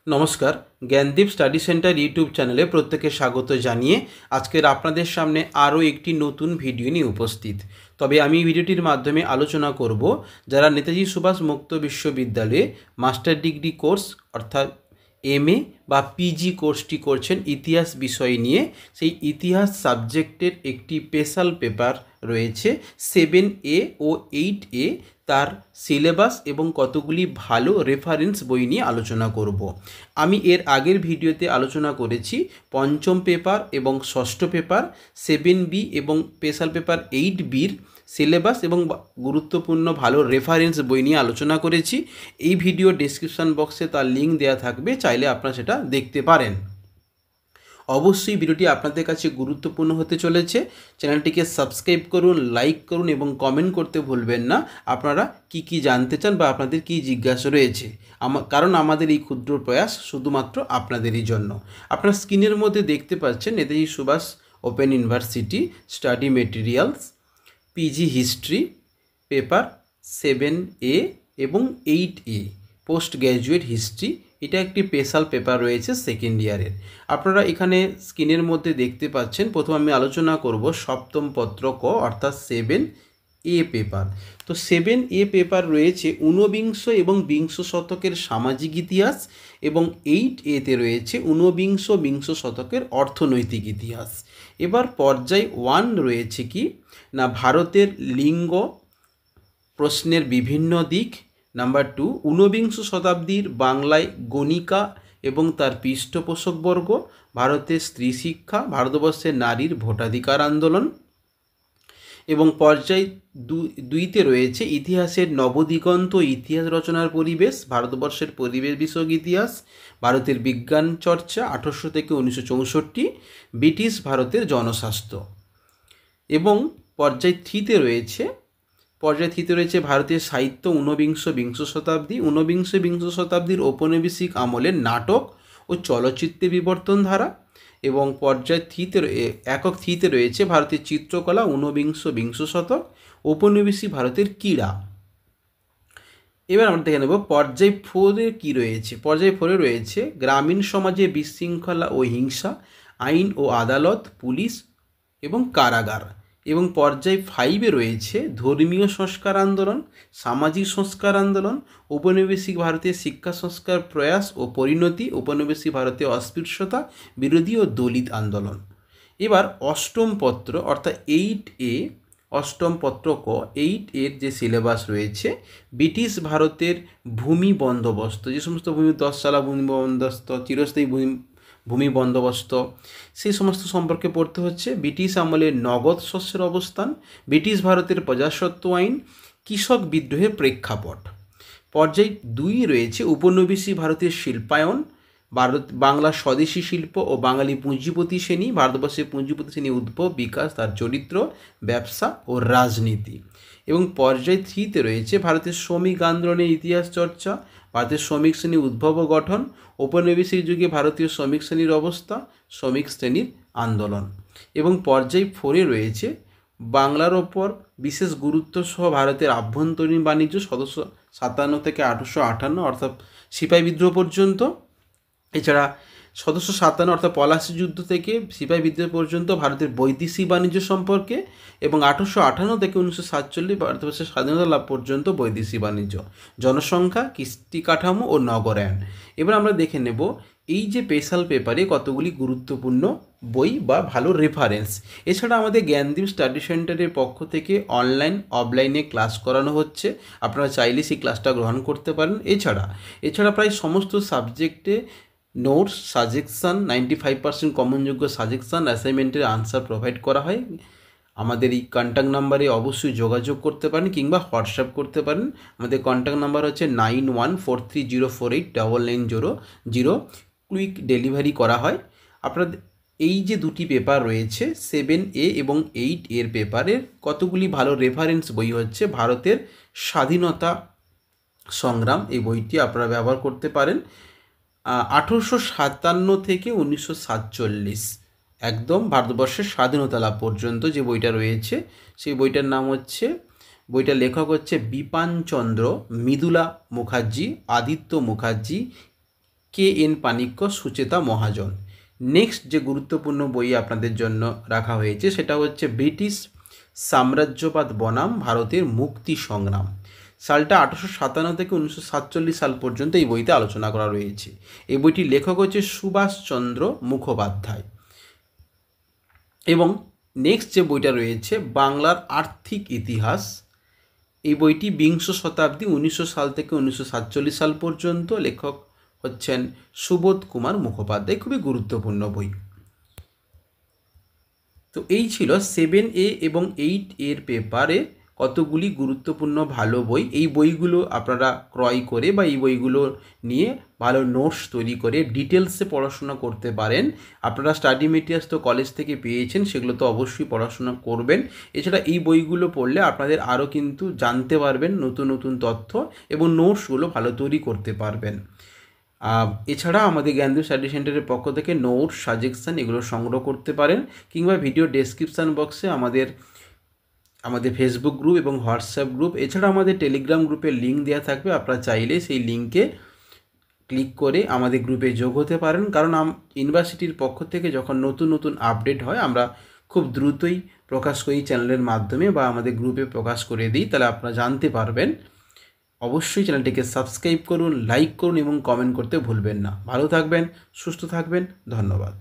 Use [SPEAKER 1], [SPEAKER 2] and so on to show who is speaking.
[SPEAKER 1] নমস্কার, Gyandeep study centre YouTube চ্যানেলে প্রত্যেকে স্বাগত জানিয়ে আজকের আপনাদের সামনে আরও একটি নতুন ভিডিও নিয়ে উপস্থিত। তবে আমি এই ভিডিওটির মাধ্যমে আলোচনা করব যারা নেতাজি সুভাষ মুক্ত বিশ্ববিদ্যালয়ে মাস্টার ডিগ্রি কোর্স অর্থাৎ এমএ বা পিজি কোর্সটি করছেন ইতিহাস বিষয় নিয়ে। সেই ইতিহাস সাবজেক্টের একটি স্পেশাল পেপার রয়েছে 7A ও 8A, তার সিলেবাস এবং কতগুলি ভালো রেফারেন্স বই নিয়ে আলোচনা করব। আমি এর আগের ভিডিওতে আলোচনা করেছি পঞ্চম পেপার এবং ষষ্ঠ পেপার 7B এবং স্পেশাল পেপার 8Bর সিলেবাস এবং গুরুত্বপূর্ণ ভালো রেফারেন্স বই নিয়ে আলোচনা করেছি। এই ভিডিও ডেসক্রিপশন বক্সে তার লিঙ্ক দেওয়া থাকবে, চাইলে আপনারা সেটা দেখতে পারেন। অবশ্যই ভিডিওটি আপনাদের কাছে গুরুত্বপূর্ণ হতে চলেছে। চ্যানেলটিকে সাবস্ক্রাইব করুন, লাইক করুন এবং কমেন্ট করতে ভুলবেন না আপনারা কি জানতে চান বা আপনাদের কি জিজ্ঞাসা রয়েছে। কারণ আমাদের এই ক্ষুদ্র প্রয়াস শুধুমাত্র আপনাদেরই জন্য। আপনারা স্ক্রিনের মধ্যে দেখতে পাচ্ছেন Netaji Subhas open university study materials PG history paper 7A এবং 8A পোস্ট গ্র্যাজুয়েট হিস্ট্রি। এটা একটি স্পেশাল পেপার রয়েছে সেকেন্ড ইয়ারের। আপনারা এখানে স্ক্রিনের মধ্যে দেখতে পাচ্ছেন, প্রথম আমি আলোচনা করব সপ্তম পত্র ক অর্থাৎ 7A পেপার। তো 7A পেপার রয়েছে ঊনবিংশ এবং বিংশ শতকের সামাজিক ইতিহাস, এবং 8Aতে রয়েছে ঊনবিংশ বিংশ শতকের অর্থনৈতিক ইতিহাস। এবার পর্যায় 1 রয়েছে কি না ভারতের লিঙ্গ প্রশ্নের বিভিন্ন দিক। নাম্বার 2 ঊনবিংশ শতাব্দীর বাংলায় গণিকা এবং তার পৃষ্ঠপোষকবর্গ, ভারতের স্ত্রী শিক্ষা, ভারতবর্ষের নারীর ভোটাধিকার আন্দোলন। এবং পর্যায় 2তে রয়েছে ইতিহাসের নবদিগন্ত ইতিহাস রচনার পরিবেশ, ভারতবর্ষের পরিবেশ বিষয়ক ইতিহাস, ভারতের বিজ্ঞান চর্চা 1800 থেকে 1964, ব্রিটিশ ভারতের জনস্বাস্থ্য। এবং পর্যায় 3তে রয়েছে ভারতীয় সাহিত্য ঊনবিংশ বিংশ শতাব্দী, ঊনবিংশ বিংশ শতাব্দীর ঔপনিবেশিক আমলের নাটক ও চলচ্চিত্রের বিবর্তন ধারা। এবং পর্যায় একক 3তে রয়েছে ভারতের চিত্রকলা ঊনবিংশ বিংশ শতক, ঔপনিবেশিক ভারতের ক্রীড়া। এবার আমরা দেখে নেব পর্যায় 4-এ কী রয়েছে। পর্যায় 4-এ রয়েছে গ্রামীণ সমাজে বিশৃঙ্খলা ও হিংসা, আইন ও আদালত, পুলিশ এবং কারাগার। এবং পর্যায় 5-এ রয়েছে ধর্মীয় সংস্কার আন্দোলন, সামাজিক সংস্কার আন্দোলন, ঔপনিবেশিক ভারতের শিক্ষা সংস্কার প্রয়াস ও পরিণতি, ঔপনিবেশিক ভারতীয় অস্পৃশ্যতা বিরোধী ও দলিত আন্দোলন। এবার অষ্টম পত্র অর্থাৎ 8A, অষ্টম পত্র ক 8এর যে সিলেবাস রয়েছে ব্রিটিশ ভারতের ভূমি বন্দোবস্ত, যে সমস্ত ভূমি 10 সালা ভূমি বন্দোবস্ত, চিরস্থায়ী ভূমি বন্দোবস্ত, সেই সমস্ত সম্পর্কে পড়তে হচ্ছে। ব্রিটিশ আমলের নগদ শস্যের অবস্থান, ব্রিটিশ ভারতের প্রজাস্বত্ব আইন, কৃষক বিদ্রোহের প্রেক্ষাপট। পর্যায় 2 রয়েছে উপনিবেশিক ভারতের শিল্পায়ন, বাংলা স্বদেশী শিল্প ও বাঙালি পুঁজিপতি শ্রেণী, ভারতবর্ষের পুঁজিপতি শ্রেণী উদ্ভব, বিকাশ, তার চরিত্র, ব্যবসা ও রাজনীতি। এবং পর্যায় 3-তে রয়েছে ভারতের শ্রমিক আন্দোলনের ইতিহাস চর্চা, ভারতের শ্রমিক শ্রেণীর উদ্ভব ও গঠন, ঔপনিবেশিক যুগে ভারতীয় শ্রমিক শ্রেণীর অবস্থা, শ্রমিক শ্রেণীর আন্দোলন। এবং পর্যায় 4-এ রয়েছে বাংলার ওপর বিশেষ গুরুত্ব সহ ভারতের আভ্যন্তরীণ বাণিজ্য 1757 থেকে 1858 অর্থাৎ সিপাহী বিদ্রোহ পর্যন্ত। এছাড়া 1757 অর্থাৎ পলাশী যুদ্ধ থেকে সিপাহী বিদ্রোহ পর্যন্ত ভারতের বৈদেশিক বাণিজ্য সম্পর্কে, এবং 1858 থেকে 1947 ভারতবর্ষের স্বাধীনতা লাভ পর্যন্ত বৈদেশিক বাণিজ্য, জনসংখ্যা, কৃষ্টি কাঠামো ও নগরায়ন। এবার আমরা দেখে নেব এই যে স্পেশাল পেপারে কতগুলি গুরুত্বপূর্ণ বই বা ভালো রেফারেন্স। এছাড়া আমাদের জ্ঞানদীপ স্টাডি সেন্টারের পক্ষ থেকে অনলাইন অফলাইনে ক্লাস করানো হচ্ছে, আপনারা চাইলে সেই ক্লাসটা গ্রহণ করতে পারেন। এছাড়া প্রায় সমস্ত সাবজেক্টে নোটস, সাজেকশান, 95% কমনযোগ্য সাজেকশান, অ্যাসাইনমেন্টের আনসার প্রোভাইড করা হয়। আমাদের এই কন্ট্যাক্ট নাম্বারে অবশ্যই যোগাযোগ করতে পারেন কিংবা হোয়াটসঅ্যাপ করতে পারেন। আমাদের কন্ট্যাক্ট নাম্বার হচ্ছে 9143048990। কুইক ডেলিভারি করা হয়। আপনাদের এই যে দুটি পেপার রয়েছে 7A এবং 8 পেপারের কতগুলি ভালো রেফারেন্স বই হচ্ছে ভারতের স্বাধীনতা সংগ্রাম, এই বইটি আপনারা ব্যবহার করতে পারেন। 1857 থেকে 1947 একদম ভারতবর্ষের স্বাধীনতা লাভ পর্যন্ত যে বইটা রয়েছে সেই বইটার নাম হচ্ছে, বইটার লেখক হচ্ছে বিপান চন্দ্র, মৃদুলা মুখার্জি, আদিত্য মুখার্জি, KN পানিক্য, সুচেতা মহাজন। নেক্সট যে গুরুত্বপূর্ণ বই আপনাদের জন্য রাখা হয়েছে সেটা হচ্ছে ব্রিটিশ সাম্রাজ্যবাদ বনাম ভারতের মুক্তি সংগ্রাম। সালটা 1857 থেকে 1947 সাল পর্যন্ত এই বইতে আলোচনা করা রয়েছে। এই বইটির লেখক হচ্ছে সুভাষচন্দ্র মুখোপাধ্যায়। এবং নেক্সট যে বইটা রয়েছে বাংলার আর্থিক ইতিহাস, এই বইটি বিংশ শতাব্দী 1900 সাল থেকে 1947 সাল পর্যন্ত, লেখক হচ্ছেন সুবোধ কুমার মুখোপাধ্যায়। খুবই গুরুত্বপূর্ণ বই। তো এই ছিল 7A এবং 8 পেপারে কতগুলি গুরুত্বপূর্ণ ভালো বই। এই বইগুলো আপনারা ক্রয় করে বা এই বইগুলো নিয়ে ভালো নোটস তৈরি করে ডিটেলসে পড়াশোনা করতে পারেন। আপনারা স্টাডি মেটেরিয়ালস তো কলেজ থেকে পেয়েছেন, সেগুলো তো অবশ্যই পড়াশোনা করবেন। এছাড়া এই বইগুলো পড়লে আপনাদের আরও কিন্তু জানতে পারবেন নতুন নতুন তথ্য এবং নোটসগুলো ভালো তৈরি করতে পারবেন। এছাড়া আমাদের জ্ঞানদীপ স্টাডি সেন্টারের পক্ষ থেকে নোট, সাজেশন এগুলো সংগ্রহ করতে পারেন, কিংবা ভিডিও ডেসক্রিপশান বক্সে আমাদের ফেসবুক গ্রুপ এবং হোয়াটসঅ্যাপ গ্রুপ, এছাড়া আমাদের টেলিগ্রাম গ্রুপের লিঙ্ক দেওয়া থাকবে। আপনারা চাইলে সেই লিঙ্কে ক্লিক করে আমাদের গ্রুপে যোগ হতে পারেন, কারণ ইউনিভার্সিটির পক্ষ থেকে যখন নতুন নতুন আপডেট হয় আমরা খুব দ্রুতই প্রকাশ করি চ্যানেলের মাধ্যমে বা আমাদের গ্রুপে প্রকাশ করে দিই, তাহলে আপনারা জানতে পারবেন। অবশ্যই চ্যানেলটিকে সাবস্ক্রাইব করুন, লাইক করুন এবং কমেন্ট করতে ভুলবেন না। ভালো থাকবেন, সুস্থ থাকবেন, ধন্যবাদ।